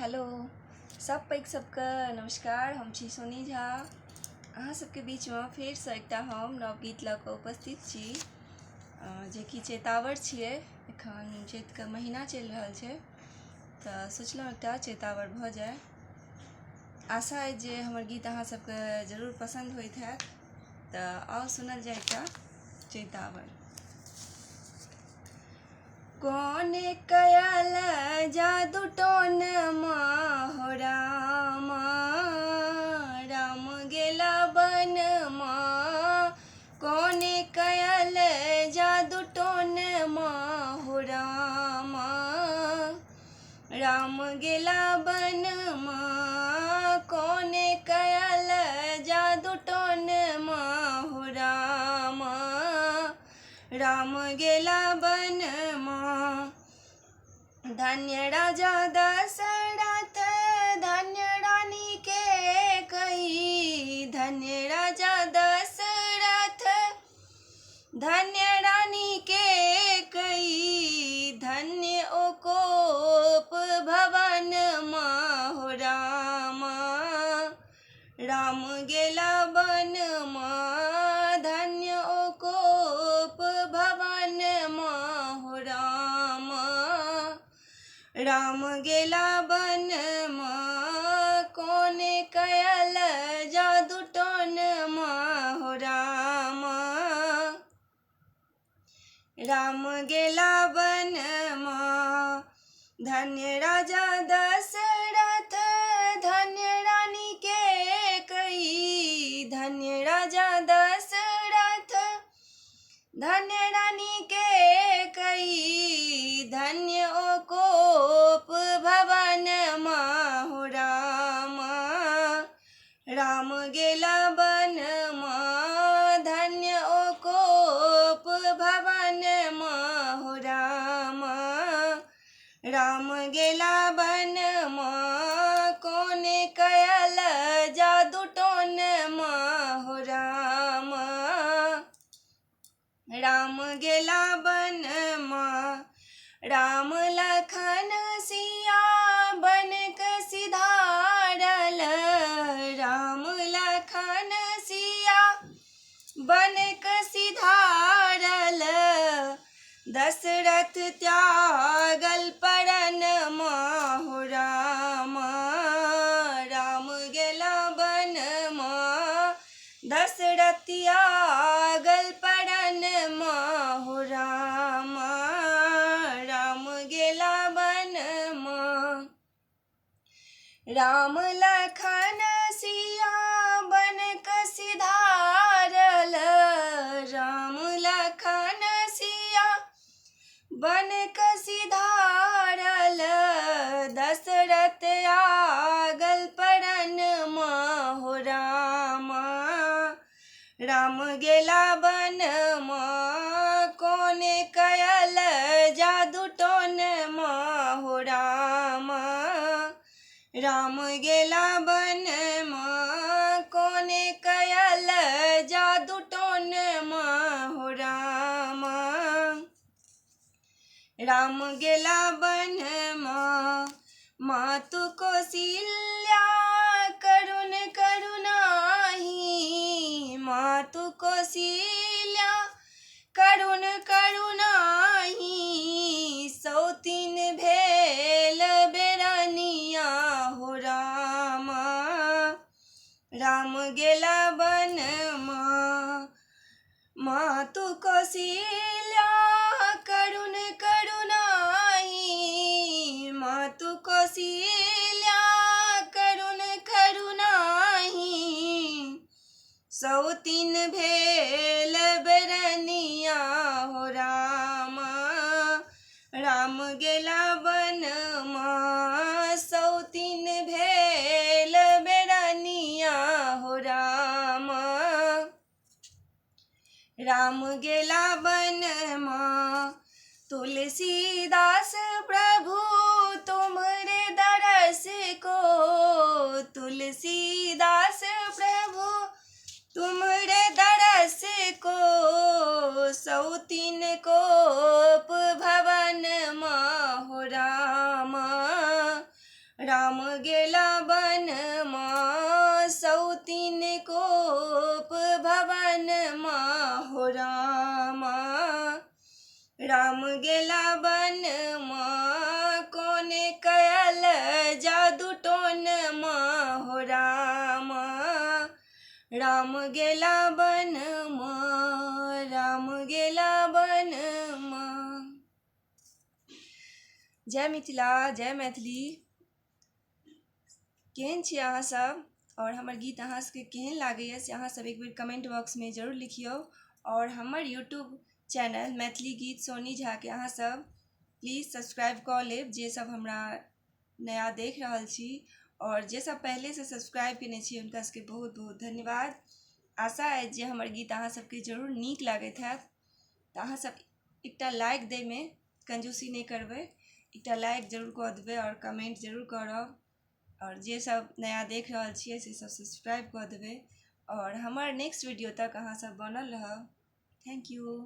Hello सब पैघ सबके नमस्कार। हम छी सोनी झा। अहाँ सबके बीचमे फेरसँ एकटा हम नवगीत लऽ कऽ उपस्थित छी, जेकि चैतावर छियै। एखन चैतके महीना चलि रहल छै तऽ सोचलहुँ एकटा चैतावर भऽ जाय। आशा अइ जे हमर गीत अहाँ सबके जरूर पसन्द होइत हैत। तऽ आउ सुनल जाय एकटा चैतावर। कौन कयल जादू टोन हो राम, राम गेला बन कौन कयल जादू टोन हो राम, राम गेला बन कौन कयल जादू टोन हो राम, राम गेला बन धन्य राजा दशरथ धन्य रानी के कई, धन्य राजा दशरथ धन्य रानी के कई, धन्य ओ कोप भवन हो राम, राम गेला बन धन्य ओ कोप भवन हो राम, राम गेला बन कौन कयल जादू टोन हो राम, राम गेला बन धन्य राजा दशरथ धन्य रानी के कई, धन्य राजा दशरथ धन्य रानी के कई, धन्य ओ कोप भवन हो राम, राम गेला बन धन्य ओ कोप भवन हो राम, राम गेला बन कौन कयल जादू टोन हो राम, राम गेला बन राम लखन सिया बन क सिधारल, राम लखन सिया बन क सिधारल, दशरथ त्यागल परन हो राम, राम गेला बन दशरथ त्यागल परन हो राम, राम गेला बन राम लखन सिया बन क सिधारल, राम लखन सिया बन क सिधारल, दशरथ आगल परन हो राम, राम गेला बन कौन कयल जादू टोन हो राम, राम गेला बन कौन कयल जादू टोन हो राम, राम गेला बन मातु कौशल्या करुण करुणाही, मातु कौशल्या करुण करुणाही, सौतीन भेल बेरनिया हो राम, राम गेला बन मातु कौशल्या करुण करुणाही, मातु कौशल्या करुण करुणाही, सौतीन भेल बेरनिया हो राम, राम गेला बन सौतीन भेल बेरनिया हो राम, राम गेला बन तुलसीदास प्रभु तुम्हारे दरस को, तुलसीदास प्रभु तुम्हारे दरस को, सौतीन कोप भवन हो राम, राम गेला वनमा सौतीन कोप भवनमा हो रामा। राम गेला वनमा कोने कयल जादू टोनमा हो रामा। राम गेला वनमा, राम गेला वनमा। जय मिथिला, जय मैथिली। केहन छी अहाँ सब, और हमर गीत अहाँ सबके केहन लागैए से अहाँ सब एक बेर कमेंट बॉक्समे जरूर लिखियौ। और हमर यूट्यूब चैनल मैथिली गीत सोनी झाके अहाँ सब प्लीज सब्सक्राइब कऽ लेब, जे सब हमरा नया देख रहल छी। और जे सब पहले से सब्सक्राइब केने छी हुनका सबके बहुत बहुत धन्यवाद। आशा अछि जे हमर गीत अहाँ सबके जरूर नीक लागैत हैत, तऽ अहाँ सब एकटा लाइक दैमे कंजूसी नहि करबै, एकटा लाइक जरूर कऽ देबै और कमेंट जरूर करब। और जे सब नया देख रहल छियै से सब सब्सक्राइब कऽ देबै। और हमर नेक्स्ट वीडियो तक अहाँ सब बनल रहब। Thank you.